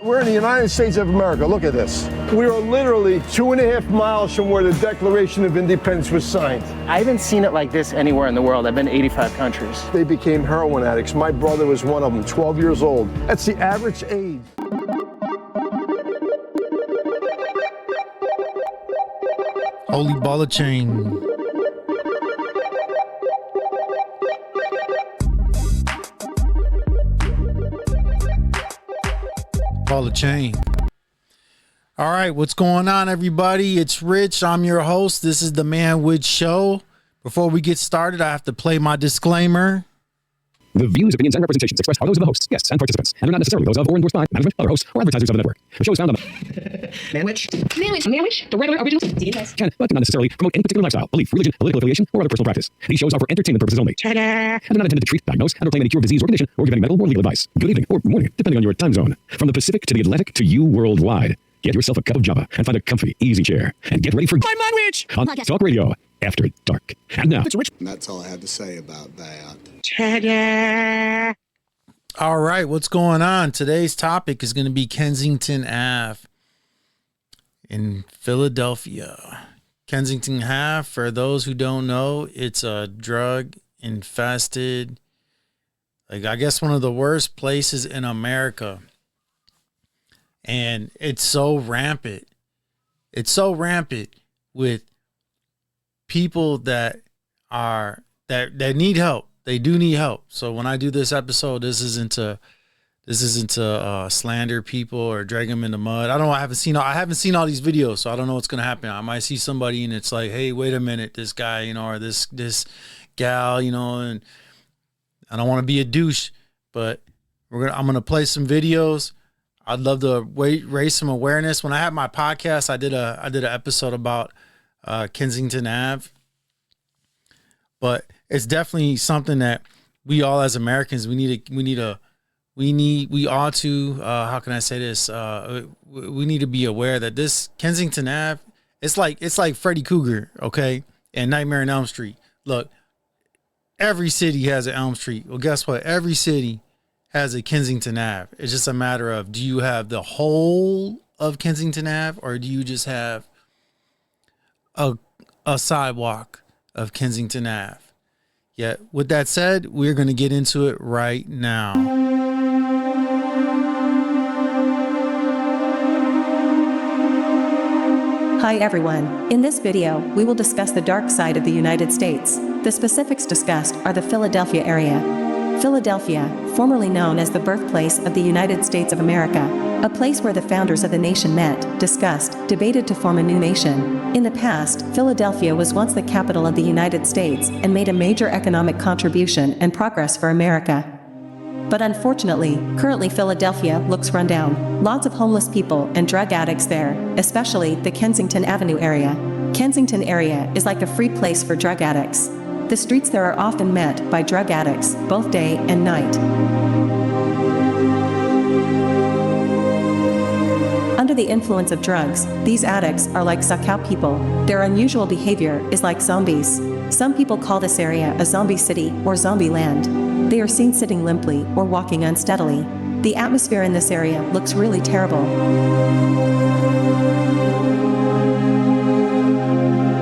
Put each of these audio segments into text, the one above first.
We're in the United States of America. Look at this. We are literally 2.5 miles from where the Declaration of Independence was signed. I haven't seen it like this anywhere in the world. I've been to 85 countries. They became heroin addicts. My brother was one of them, 12 years old. That's the average age. Holy ball of chain. Ball of chain. All right, what's going on, everybody? It's Rich. I'm your host. This is the Manwich Show. Before we get started, I have to play my disclaimer. The views, opinions, and representations expressed are those of the hosts, guests, and participants, and are not necessarily those of or endorsed by management, other hosts, or advertisers of the network. The show is found on Manwich, the regular original can, but do not necessarily promote any particular lifestyle, belief, religion, political affiliation, or other personal practice. These shows are for entertainment purposes only, and are not intended to treat, diagnose, and or claim any cure of disease or condition, or give any medical or legal advice. Good evening, or morning, depending on your time zone. From the Pacific to the Atlantic to you worldwide. Get yourself a cup of Java and find a comfy, easy chair. And get ready for I'm Manwich on Talk Radio After Dark. And now, it's Rich. And that's all I had to say about that. Ta-da! All right, what's going on? Today's topic is going to be Kensington Ave in Philadelphia. Kensington Ave, for those who don't know, it's a drug-infested, I guess one of the worst places in America. And it's so rampant. It's so rampant with people that need help. They do need help. So when I do this episode, this isn't to slander people or drag them in the mud. I don't know. I haven't seen all these videos, so I don't know what's gonna happen. I might see somebody and it's like, hey, wait a minute, this guy, or this gal, and I don't want to be a douche, but I'm gonna play some videos. I'd love to raise some awareness. When I had my podcast, I did an episode about Kensington Ave, but it's definitely something that we all as Americans we ought to how can I say this? We need to be aware that this Kensington Ave, it's like Freddy Krueger, okay, and Nightmare on Elm Street. Look, every city has an Elm Street. Well, guess what? Every city has a Kensington Ave. It's just a matter of, do you have the whole of Kensington Ave, or do you just have a sidewalk of Kensington Ave? Yeah, with that said, we're going to get into it right now. Hi everyone. In this video, we will discuss the dark side of the United States. The specifics discussed are the Philadelphia area. Philadelphia, formerly known as the birthplace of the United States of America, a place where the founders of the nation met, discussed, debated to form a new nation. In the past, Philadelphia was once the capital of the United States and made a major economic contribution and progress for America. But unfortunately, currently Philadelphia looks run down. Lots of homeless people and drug addicts there, especially the Kensington Avenue area. Kensington area is like a free place for drug addicts. The streets there are often met by drug addicts, both day and night. Under the influence of drugs, these addicts are like suck-out people. Their unusual behavior is like zombies. Some people call this area a zombie city or zombie land. They are seen sitting limply or walking unsteadily. The atmosphere in this area looks really terrible.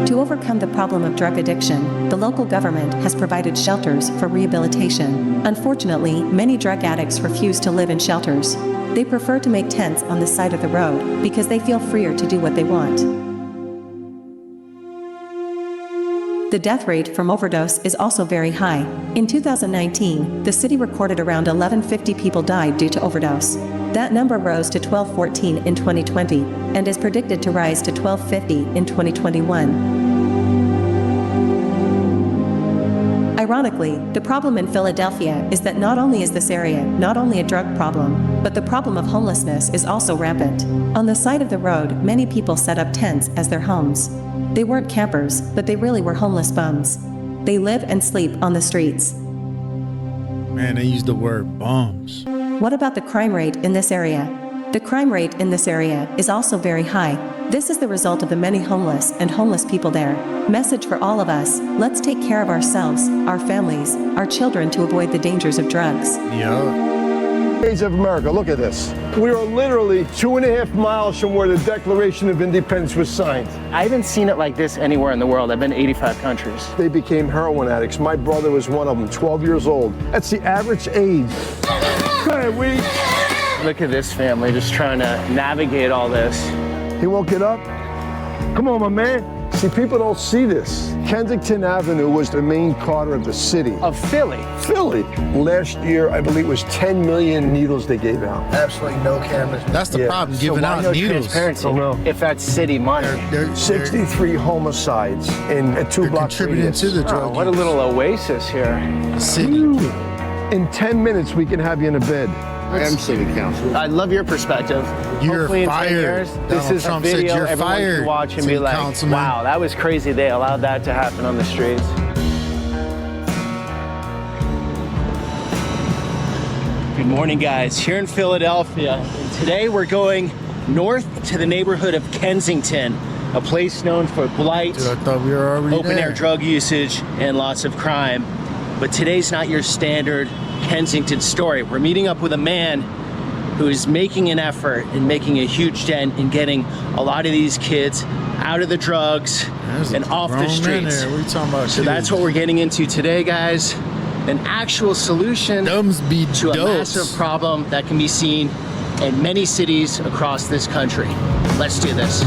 To overcome the problem of drug addiction, the local government has provided shelters for rehabilitation. Unfortunately, many drug addicts refuse to live in shelters. They prefer to make tents on the side of the road because they feel freer to do what they want. The death rate from overdose is also very high. In 2019, the city recorded around 1,150 people died due to overdose. That number rose to 1,214 in 2020 and is predicted to rise to 1,250 in 2021. Ironically, the problem in Philadelphia is that not only is this area not only a drug problem, but the problem of homelessness is also rampant. On the side of the road, many people set up tents as their homes. They weren't campers, but they really were homeless bums. They live and sleep on the streets. Man, they use the word bums. What about the crime rate in this area? The crime rate in this area is also very high. This is the result of the many homeless and homeless people there. Message for all of us: let's take care of ourselves, our families, our children to avoid the dangers of drugs. Yeah. Days of America, look at this. We are literally 2.5 miles from where the Declaration of Independence was signed. I haven't seen it like this anywhere in the world. I've been to 85 countries. They became heroin addicts. My brother was one of them, 12 years old. That's the average age. Look at this family just trying to navigate all this. He won't get up? Come on, my man. See, people don't see this. Kensington Avenue was the main corner of the city. Of Philly. Philly. Last year, I believe it was 10 million needles they gave out. Absolutely no cameras. That's the Yeah. problem, So giving why out no needles. transparency? Oh, no. If that's city money. They're 63 homicides in a 2-block contributing radius. to the drug Oh, what a use. little oasis here. City. In 10 minutes, we can have you in a bed. I am city council. I love your perspective. You're Hopefully in 10 fired. years, this Donald is Trump a said video you're everyone fired, can watch and be city like, councilman. wow, that was crazy. They allowed that to happen on the streets. Good morning, guys. Here in Philadelphia, and today we're going north to the neighborhood of Kensington, a place known for blight, Dude, I thought we were already open there. air drug usage, and lots of crime. But today's not your standard Kensington story. We're meeting up with a man who is making an effort and making a huge dent in getting a lot of these kids out of the drugs There's a and off the grown man streets. there. What are you talking about? So that's what we're getting into today, guys. An actual solution Thumbs be to a dopes. massive problem that can be seen in many cities across this country. Let's do this.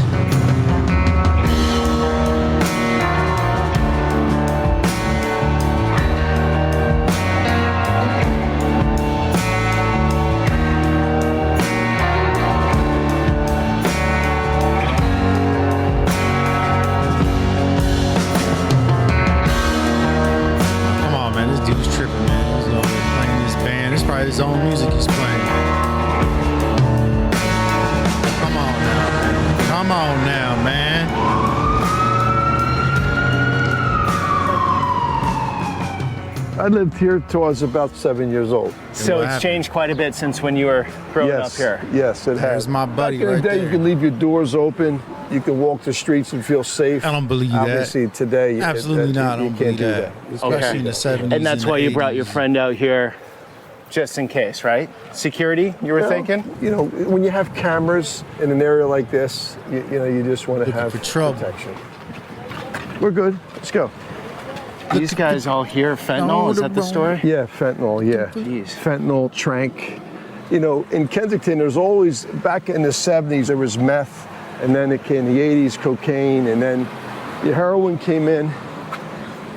Come on, man. This dude's tripping, man. He's over there playing this band. It's probably his own music he's playing. Come on now, man. Come on now, man. I lived here till I was about 7 years old. So what it's happened? changed quite a bit since when you were growing up Yes, here. yes, it has. There's my buddy Back in right the day, there. you could leave your doors open. You can walk the streets and feel safe. I don't believe that. Obviously, today, Absolutely not. I You don't can't believe do that. that. Especially in the 70s. And that's and why the you brought your 80s. friend out here just in case, right? Security, you were Well, thinking? You know, when you have cameras in an area like this, you know, you just want to Looking have for trouble. protection. We're good. Let's go. These guys all here, fentanyl, is that the story? Yeah, fentanyl, yeah. Jeez. Fentanyl, trank. You know, in Kensington, there's always, back in the 70s, there was meth, and then it came in the 80s, cocaine, and then the heroin came in.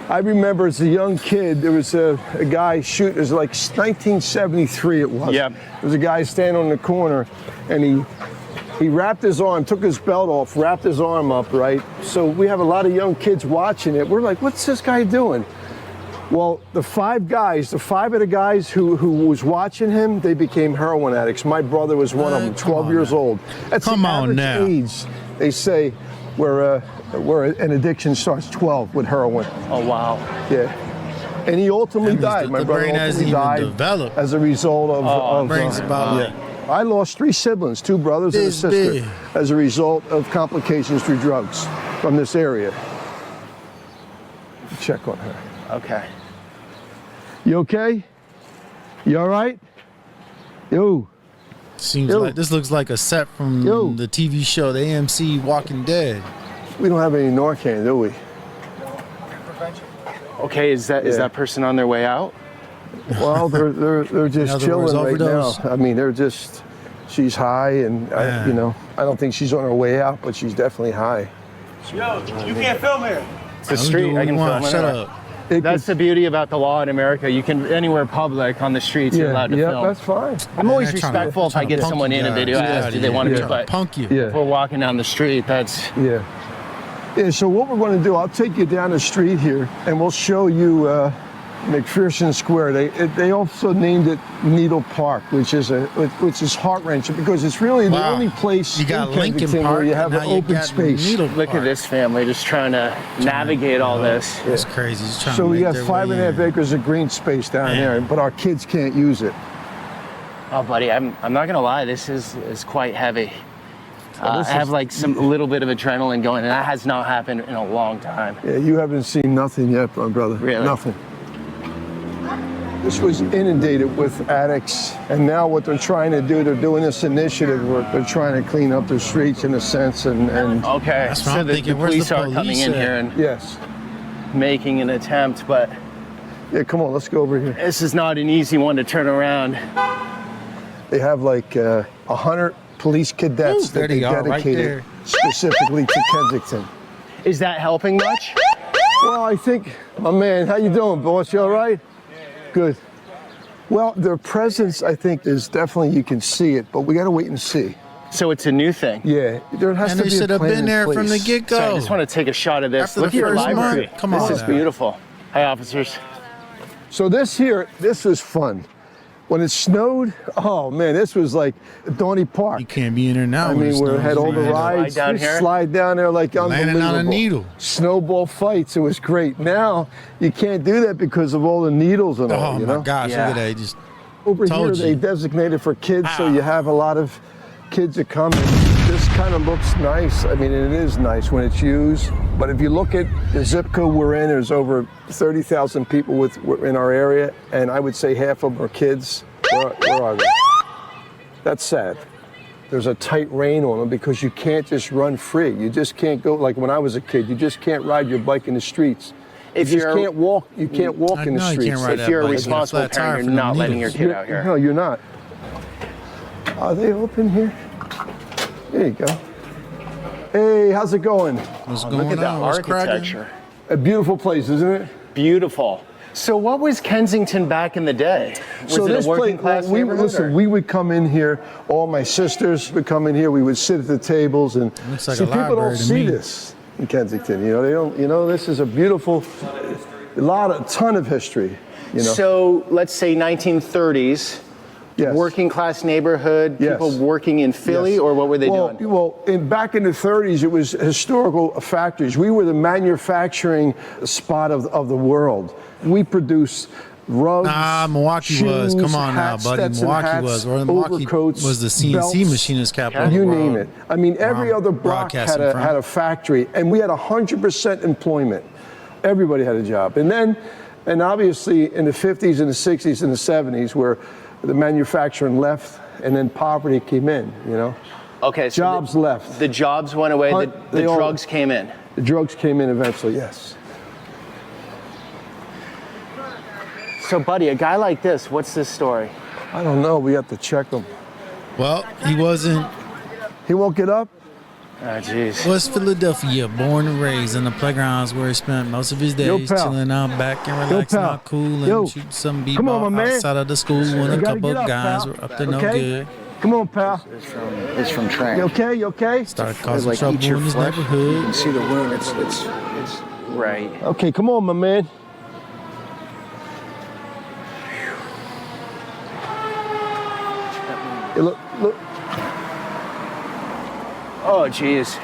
I remember as a young kid, there was a guy shooting, it was like 1973 it was. Yep. There was a guy standing on the corner, and he wrapped his arm, took his belt off, wrapped his arm up, right? So we have a lot of young kids watching it. We're like, what's this guy doing? Well, the five of the guys who was watching him, they became heroin addicts. My brother was one of them, Come 12 on years now. old. That's Come the on average now. age, they say, where an addiction starts, 12 with heroin. Oh, wow. Yeah. And he ultimately That means died. the My brother brain hasn't ultimately even died developed. as a result of brain's about yeah. I lost 3 siblings, 2 brothers and a This sister, big. as a result of complications through drugs from this area. Check on her. Okay. You okay? You all right? Yo. Seems Yo. like this looks like a set from Yo. the TV show, the AMC Walking Dead. We don't have any Narcan, do we? Okay, is Yeah. that person on their way out? Well, they're just other chilling words, right overdose. now. I mean, they're just. She's high, and Yeah. I don't think she's on her way out, but she's definitely high. Yo, you can't film here. It's the street. I can film Shut it. up. That's the beauty about the law in America. You can, anywhere public on the streets, you're allowed to film. that's fine. I'm always They're trying to- respectful if I trying to get punk someone you in a guys. video. I Get ask, outta do they here. want to They're be, trying but to punk you. Yeah. if we're walking down the street, that's, Yeah. Yeah, so what we're going to do, I'll take you down the street here, and we'll show you McPherson Square. They also named it Needle Park, which is heart-wrenching because it's really the Wow. only place You got in Lincoln Kensington Park where you have and an now you open got space. Needle look Park. at this family just trying to navigate all this. It's crazy. He's trying So to we make have their 5.5 way in. acres of green space down Man. there, but our kids can't use it. Oh, buddy, I'm not gonna lie, this is quite heavy. this I have is- like some little bit of adrenaline going, and that has not happened in a long time. Yeah, you haven't seen nothing yet, my brother. Really? Nothing. This was inundated with addicts, and now what they're trying to do, they're doing this initiative where they're trying to clean up the streets in a sense, and Okay, That's what so I'm the thinking. Where's the police are coming police in at? here and yes. making an attempt, but Yeah, come on, let's go over here. this is not an easy one to turn around. They have like 100 police cadets Ooh, there that they they are, right dedicated there. specifically to Kensington. Is that helping much? Well, I think, my man, how you doing, boss? You all right? Good. Well, their presence, I think, is definitely, you can see it, but we got to wait and see. So it's a new thing. Yeah, there has And to they be a should have plan been in there from the place. get-go. So I just want to take a shot of this. After Look the at your first library. month? Come this on is now. beautiful. Hi, officers. So this was fun. When it snowed, oh man, this was like Donny Park. You can't be in there now. I when mean, it we snows, had all the man. rides. Slide down We here? slide down there like Landing unbelievable. on a needle. Snowball fights. It was great. Now you can't do that because of all the needles and all. Oh you my know? gosh, Yeah. look at that. Just Over Told here, you. they designated for kids, so Ah. you have a lot of kids that come. And this kind of looks nice. I mean, it is nice when it's used. But if you look at the zip code we're in, there's over 30,000 people in our area, and I would say half of them are kids. Where are they? That's sad. There's a tight rein on them because you can't just run free. You just can't go like when I was a kid. You just can't ride your bike in the streets. If you just you're- can't walk. You can't walk I in the know you streets. can't ride If that you're a bike. responsible Flat tire parent, for you're the not letting your needles. kid out here. No, you're not. Are they open here? There you go. Hey, how's it going? what's Oh, going look at that on? What's cracking? architecture. A beautiful place, isn't it? Beautiful. So what was Kensington back in the day? Was it a working class neighborhood? listen, or- we would come in here, all my sisters would come in here, we would sit at the tables and Looks like see, a people library don't to see me. this in Kensington. You know, they don't, you know, this is a beautiful, a ton of history, you know. So let's say 1930s, Yes. working class neighborhood, Yes. people working in Philly, Yes. or what were they well, doing? Well, back in the 30s, it was historical factories. We were the manufacturing spot of the world. We produced rugs. Nah, Milwaukee was. shoes, Come on now, hats, buddy. Stetson Milwaukee hats, was. Or Milwaukee overcoats, was the CNC belts, machinist capital. of the You world. name it. I mean, every Where I'm other block broadcasting from. had a factory, and we had 100% employment. Everybody had a job. And obviously in the 50s and the 60s and the 70s, where the manufacturing left and then poverty came in, you know. Okay, so Jobs left. The jobs went away, the They all- drugs came in. The drugs came in eventually, yes. So buddy, a guy like this, what's this story? I don't know. We have to check him. Well, he wasn't. He won't get up? Oh, jeez. West Philadelphia, born and raised in the playgrounds where he spent most of his Yo, days pal. chilling out back and relaxing pal. out cool Yo. and shooting some Come on, b-ball my man. outside of the school when You a gotta couple get of up, guys pal. were up to no Okay? good. Come on, pal. It's from Trank. You okay? You okay? Started It's causing like trouble eat your in his flesh. You neighborhood. can see the wound. It's Right. Okay, come on, my man. Hey, look. Oh, jeez.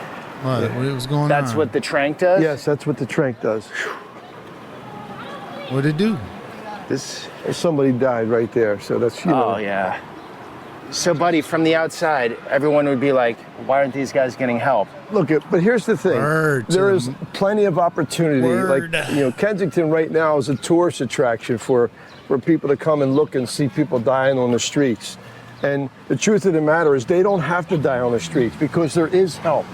What was going on? That's what the Trank does? Yes, that's what the trank does. What'd it do? Somebody died right there, so that's, you know. Oh, yeah. So, buddy, from the outside, everyone would be like, why aren't these guys getting help? Look, but here's the thing. Word to There the- is plenty of opportunity. Word. Like, you know, Kensington right now is a tourist attraction for people to come and look and see people dying on the streets. And the truth of the matter is they don't have to die on the streets because there is help.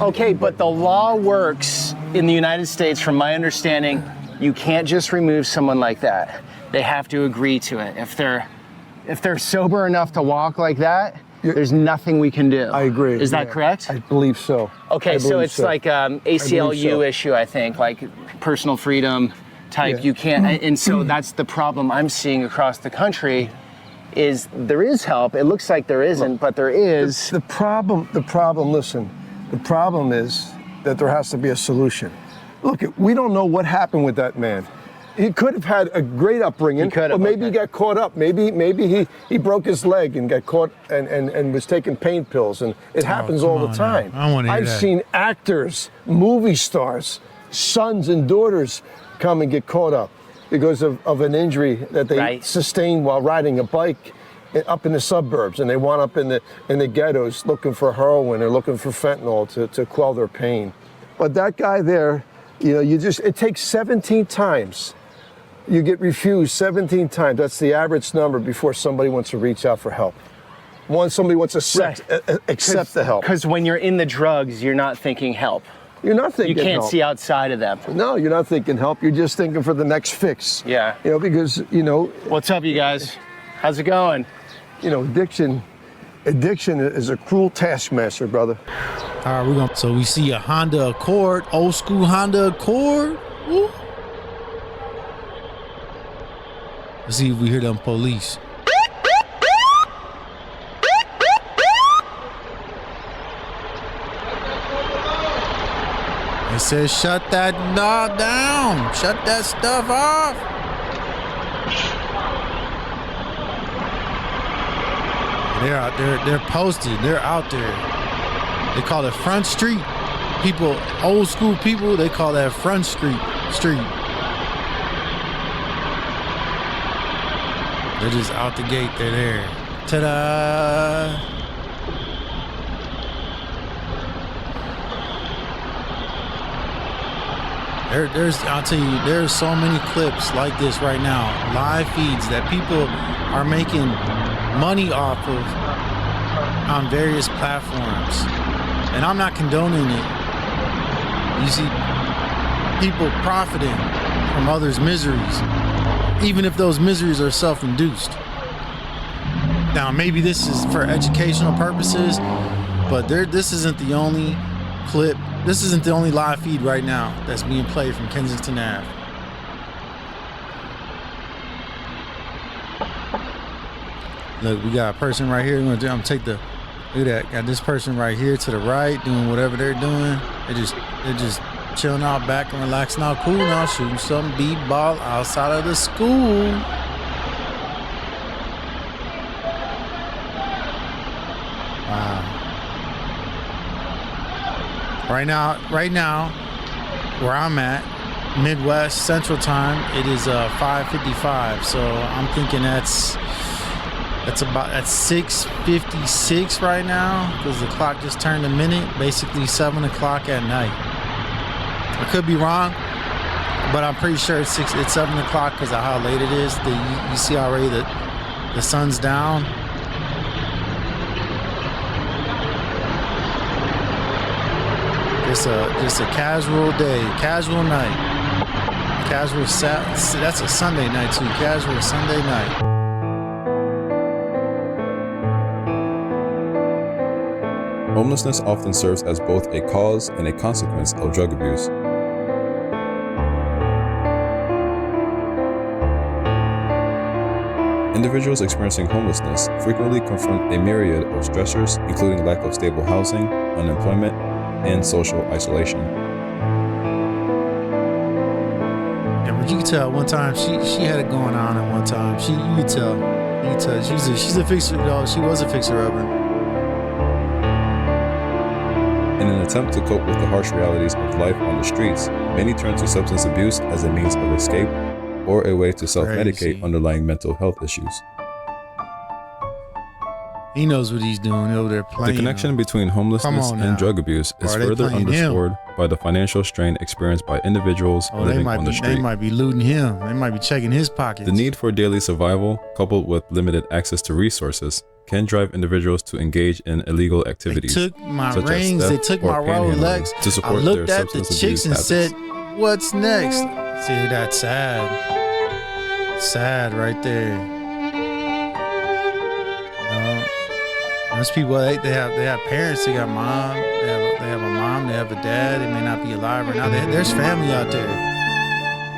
Okay, but the law works in the United States, from my understanding, you can't just remove someone like that. They have to agree to it. If they're sober enough to walk like that, there's nothing we can do. I agree. Is that yeah. correct? I believe so. Okay, I so believe it's like ACLU so. issue, I think, like personal freedom type. Yeah. You can't, and so that's the problem I'm seeing across the country. Is there is help? It looks like there isn't, but there is. The problem, listen, the problem is that there has to be a solution. Look, we don't know what happened with that man. He could have had a great upbringing, He could have, or maybe he okay. got caught up. Maybe he broke his leg and got caught and was taking pain pills, and it happens all come the on time. now. I wanna hear I've that. seen actors, movie stars, sons and daughters come and get caught up because of an injury that they Right. sustained while riding a bike up in the suburbs, and they wound up in the ghettos looking for heroin or looking for fentanyl to quell their pain. But that guy there, you know, it takes 17 times you get refused 17 times. That's the average number before somebody wants to reach out for help. Somebody wants to accept the help. Because when you're in the drugs, you're not thinking help. You're not thinking You can't help. see outside of them. No, you're not thinking help. You're just thinking for the next fix. Yeah. Because, What's up, you guys? How's it going? addiction is a cruel taskmaster, brother. All right, so we see a Honda Accord, old school Honda Accord. Woo. Let's see if we hear them police. It says shut that down. Shut that stuff off. They're out there. They're posted. They're out there. They call it Front Street. People, old school people, they call that Front Street. They're just out the gate. They're there. Ta-da! I'll tell you, there's so many clips like this right now, live feeds that people are making money off of on various platforms. And I'm not condoning it. You see people profiting from others' miseries, even if those miseries are self-induced. Now, maybe this is for educational purposes, but this isn't the only clip. This isn't the only live feed right now that's being played from Kensington Ave. Look, we got a person right here. I'm gonna take the, look at that. Got this person right here to the right doing whatever they're doing. They're just chilling out back and relaxing out, cool now, shooting some b-ball outside of the school. Wow. Right now, where I'm at, Midwest Central Time, it is 5:55. So I'm thinking that's 6:56 right now, because the clock just turned a minute, basically 7 o'clock at night. I could be wrong, but I'm pretty sure it's 7 o'clock because of how late it is. You see already that the sun's down. Just a casual day, casual night, that's a Sunday night too, casual Sunday night. Homelessness often serves as both a cause and a consequence of drug abuse. Individuals experiencing homelessness frequently confront a myriad of stressors, including lack of stable housing, unemployment, and social isolation. Yeah, but you can tell one time she had it going on, and one time you could tell she's a fixer. She was a fixer-upper. In an attempt to cope with the harsh realities of life on the streets, many turn to substance abuse as a means of escape or a way to self-medicate underlying mental health issues. He knows what he's doing over there playing. The connection between homelessness and drug abuse is further underscored by the financial strain experienced by individuals living on the street. They might be looting him. They might be checking his pockets. The need for daily survival, coupled with limited access to resources, can drive individuals to engage in illegal activities. They took my rings, they took my Rolex. To support I looked their at the substance chicks and abuse said, habits. "What's next?" See, that's sad. Sad right there. Most people, they have parents. They got mom. They have a mom. They have a dad. They may not be alive right now. There's family out there.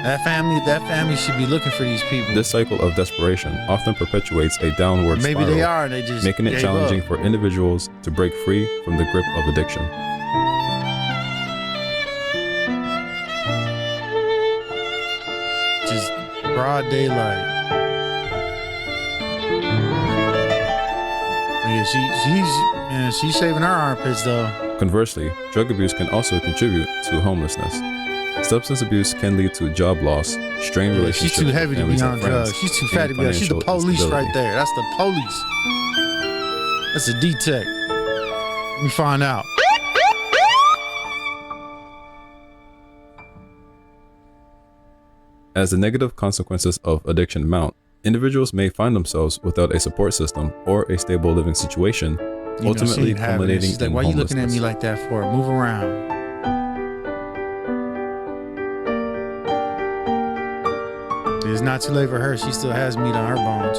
That family should be looking for these people. This cycle of desperation often perpetuates a downward spiral. Maybe they are, and they just making it challenging up for individuals to break free from the grip of addiction. Just broad daylight. Yeah, she's shaving her armpits though. Conversely, drug abuse can also contribute to homelessness. Substance abuse can lead to job loss, strained relationships. She's too heavy to be on drugs. friends, She's too fat to be on. She's the police instability. right there. That's the police. That's a D-Tech. Let me find out. As the negative consequences of addiction mount, individuals may find themselves without a support system or a stable living situation, ultimately culminating She's like, in why are you looking at homelessness. me like that for? Move around. It's not too late for her. She still has meat on her bones.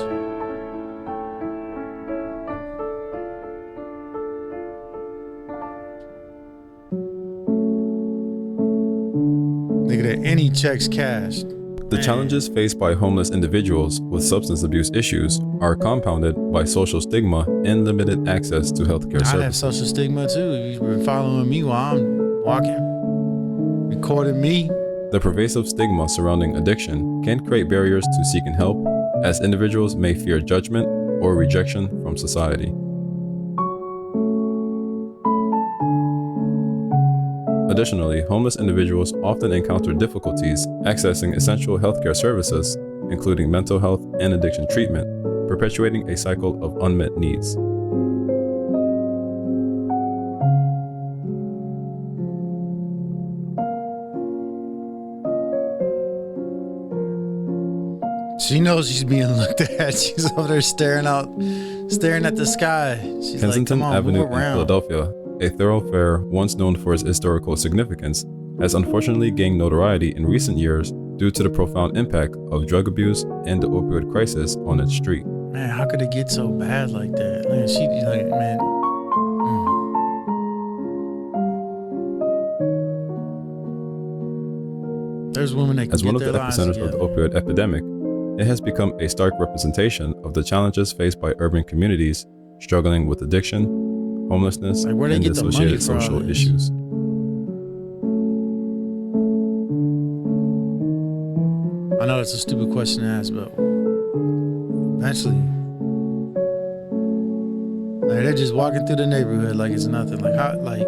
Look at that. Any checks cashed. The challenges faced by homeless individuals with substance abuse issues are compounded by social stigma and limited access to healthcare I have services. social stigma too. If you've been following me while I'm walking, recording me. The pervasive stigma surrounding addiction can create barriers to seeking help, as individuals may fear judgment or rejection from society. Additionally, homeless individuals often encounter difficulties accessing essential healthcare services, including mental health and addiction treatment, perpetuating a cycle of unmet needs. She knows she's being looked at. She's over there staring at the sky. She's Kensington like, come on, Avenue move in around. Philadelphia, a thoroughfare once known for its historical significance, has unfortunately gained notoriety in recent years due to the profound impact of drug abuse and the opioid crisis on its street. Man, how could it get so bad like that? Man, she like, man. There's women that can As one get of the their lives epicenters of the together. opioid epidemic, it has become a stark representation of the challenges faced by urban communities struggling with addiction, homelessness, Like, where they and get the money associated from? social issues. I know it's a stupid question to ask, but eventually, like, they're just walking through the neighborhood like it's nothing. Like how, like,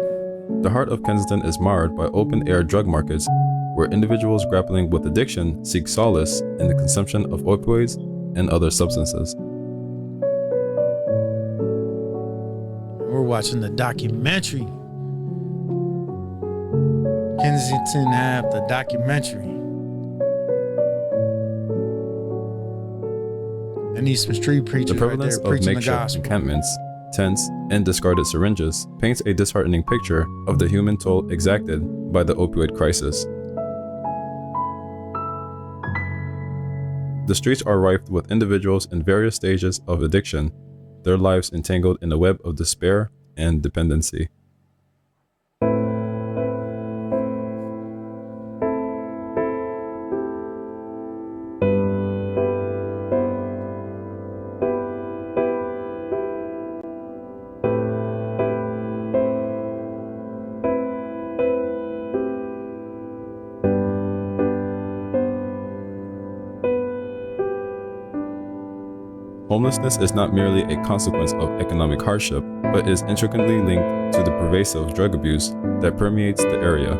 The heart of Kensington is marred by open-air drug markets where individuals grappling with addiction seek solace in the consumption of opioids and other substances. we're watching the documentary. Kensington Ave, the documentary. I need some street The preachers right prevalence there of preaching the makeshift gospel. encampments, tents, and discarded syringes paints a disheartening picture of the human toll exacted by the opioid crisis. The streets are rife with individuals in various stages of addiction, their lives entangled in a web of despair and dependency. Homelessness is not merely a consequence of economic hardship, but is intricately linked to the pervasive drug abuse that permeates the area.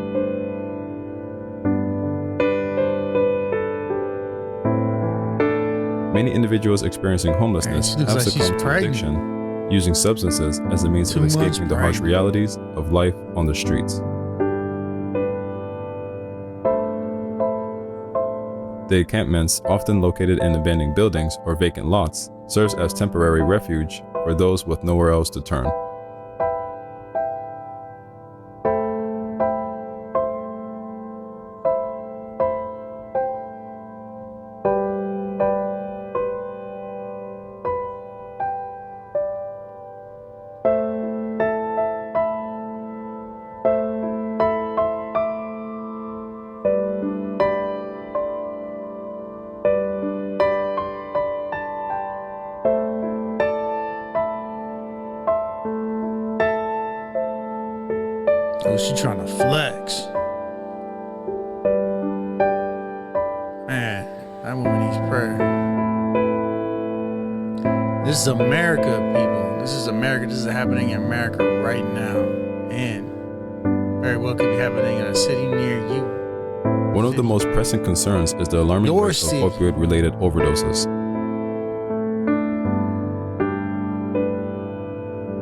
Many individuals experiencing homelessness Man, she looks have like she's succumbed to pregnant. addiction, using substances as a means 2 of months escaping the harsh pregnant. realities of life on the streets. The encampments, often located in abandoned buildings or vacant lots, serves as temporary refuge for those with nowhere else to turn. Oh, she trying to flex. Man, that woman needs prayer. This is America, people. This is America. This is happening in America right now. And very well could be happening in a city near you. One of the most pressing concerns is the alarming Your rate of city. opioid-related overdoses.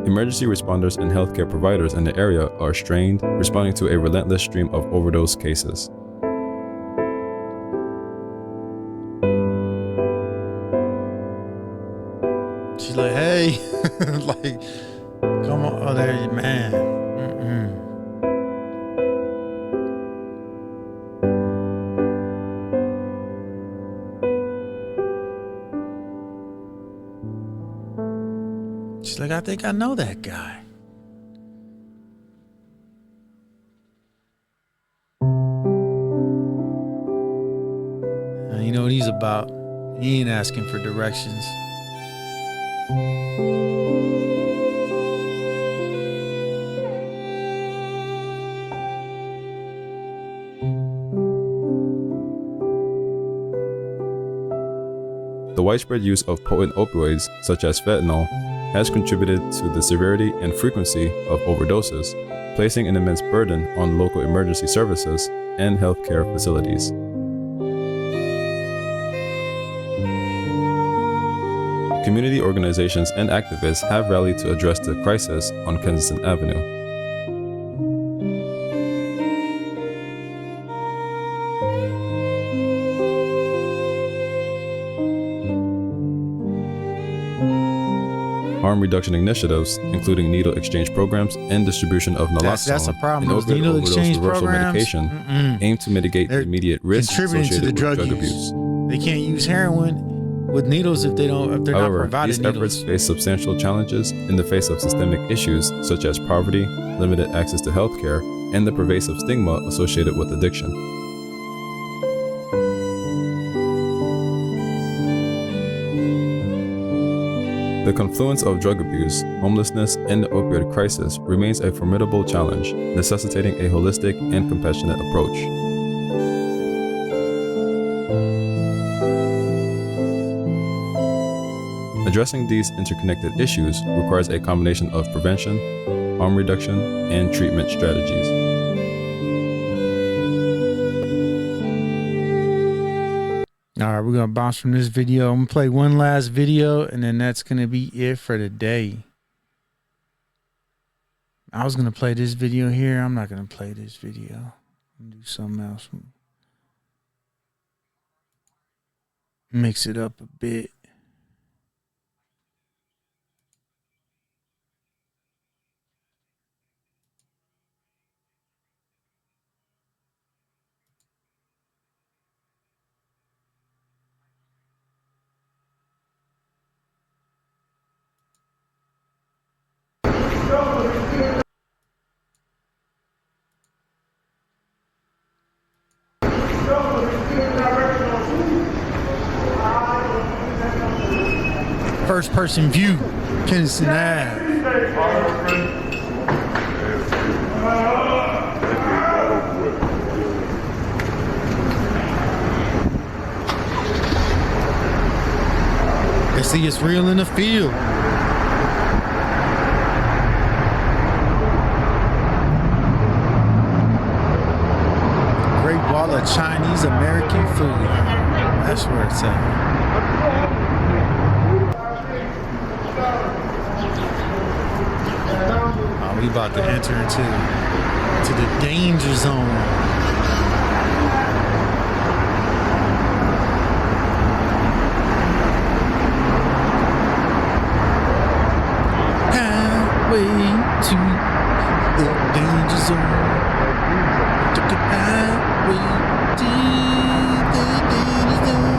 Emergency responders and healthcare providers in the area are strained, responding to a relentless stream of overdose cases. day. Like, come on. Oh, there you, man. She's like, I think I know that guy. You know what he's about. He ain't asking for directions. The widespread use of potent opioids, such as fentanyl, has contributed to the severity and frequency of overdoses, placing an immense burden on local emergency services and healthcare facilities. Community organizations and activists have rallied to address the crisis on Kensington Avenue. Harm reduction initiatives, including needle exchange programs and distribution of naloxone That's a problem. and Those opioid needle overdose exchange reversal programs, medication, aim to mitigate the immediate risks contributing to the associated with drug drug use. abuse. They can't use heroin with needles if they're not However, provided these needles. efforts face substantial challenges in the face of systemic issues such as poverty, limited access to healthcare, and the pervasive stigma associated with addiction. The confluence of drug abuse, homelessness, and the opioid crisis remains a formidable challenge, necessitating a holistic and compassionate approach. Addressing these interconnected issues requires a combination of prevention, harm reduction, and treatment strategies. All right, we're going to bounce from this video. I'm going to play one last video, and then that's going to be it for today. I was going to play this video here. I'm not going to play this video. I'm going to do something else. Mix it up a bit. First person view, Kensington Ave. They see it's real in the field. Great Wall of Chinese American food. That's where it's at. We about to enter into the danger zone. Highway to the danger zone. Took the highway to the danger zone.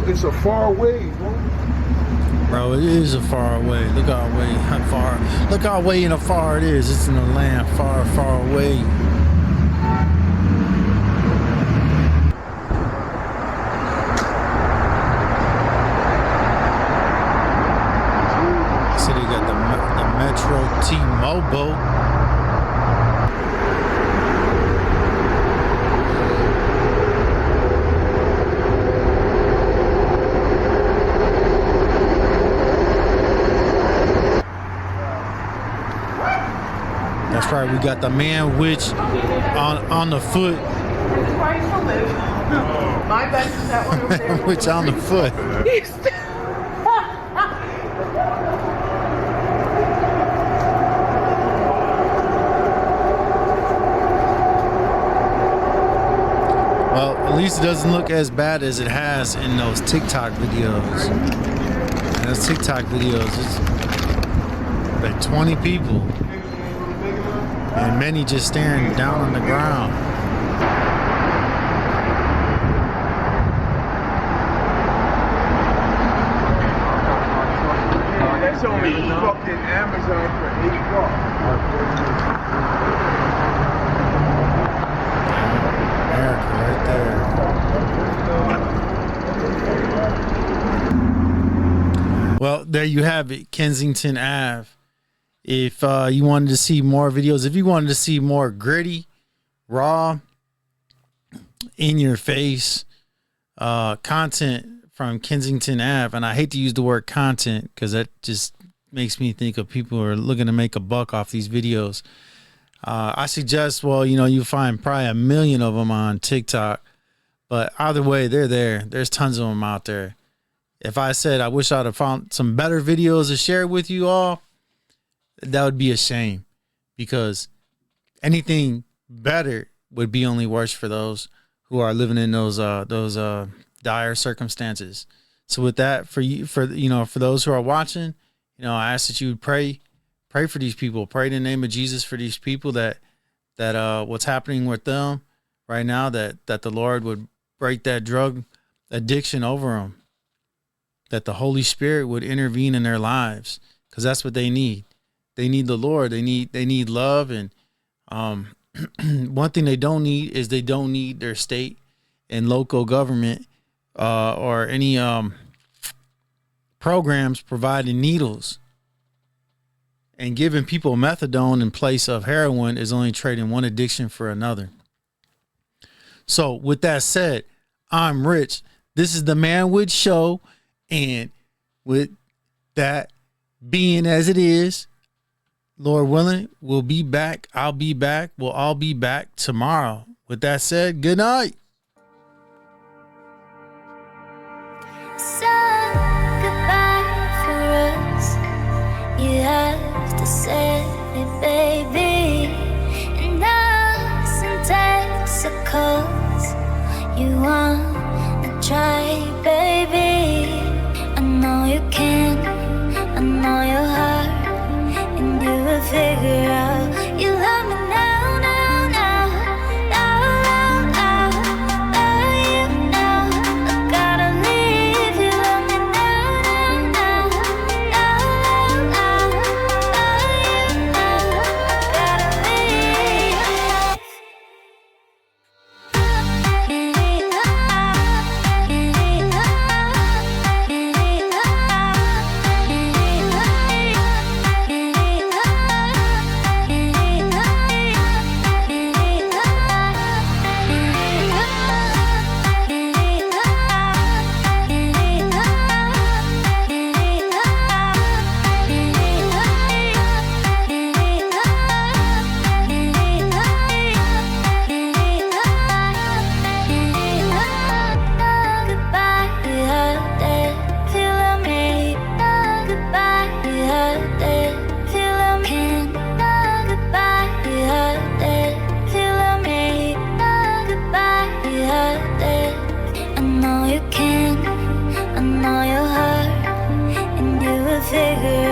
It's a far way, bro. It is a far away. Look how far. Look how way and far it is. It's in a land far, far away. So they got the Metro T-Mobile. That's right. We got the Manwich on the foot. My best is that one over there. Manwich on the foot. Well, at least it doesn't look as bad as it has in those TikTok videos. And those TikTok videos, it's like 20 people. And many just staring down on the ground. That's only fucking Amazon for $8. America right there. Well, there you have it, Kensington Ave. If you wanted to see more videos, if you wanted to see more gritty, raw, in your face content from Kensington Ave, and I hate to use the word content because that just makes me think of people who are looking to make a buck off these videos. I suggest, well, you know, you find probably 1 million of them on TikTok, but either way, they're there. There's tons of them out there. If I said I wish I'd have found some better videos to share with you all, that would be a shame, because anything better would be only worse for those who are living in those dire circumstances. So with that, for those who are watching, you know, I ask that you would pray for these people, pray in the name of Jesus for these people that what's happening with them right now, that the Lord would break that drug addiction over them, that the Holy Spirit would intervene in their lives, because that's what they need. They need the Lord. They need love. And one thing they don't need is they don't need their state and local government or any programs providing needles and giving people methadone in place of heroin is only trading one addiction for another. So with that said, I'm Rich. This is the Manwich Show. And with that being as it is, Lord willing, we'll be back. I'll be back. We'll all be back tomorrow. With that said, good night. So goodbye for us. You have to say it, baby. And us in Texas, you wanna try, baby. I know you can. I know your heart. And you will figure out you love me now, now, now, now, now, now, love you now. I gotta leave you, love me now, now, now, now, now, love you now. Gotta leave. Figure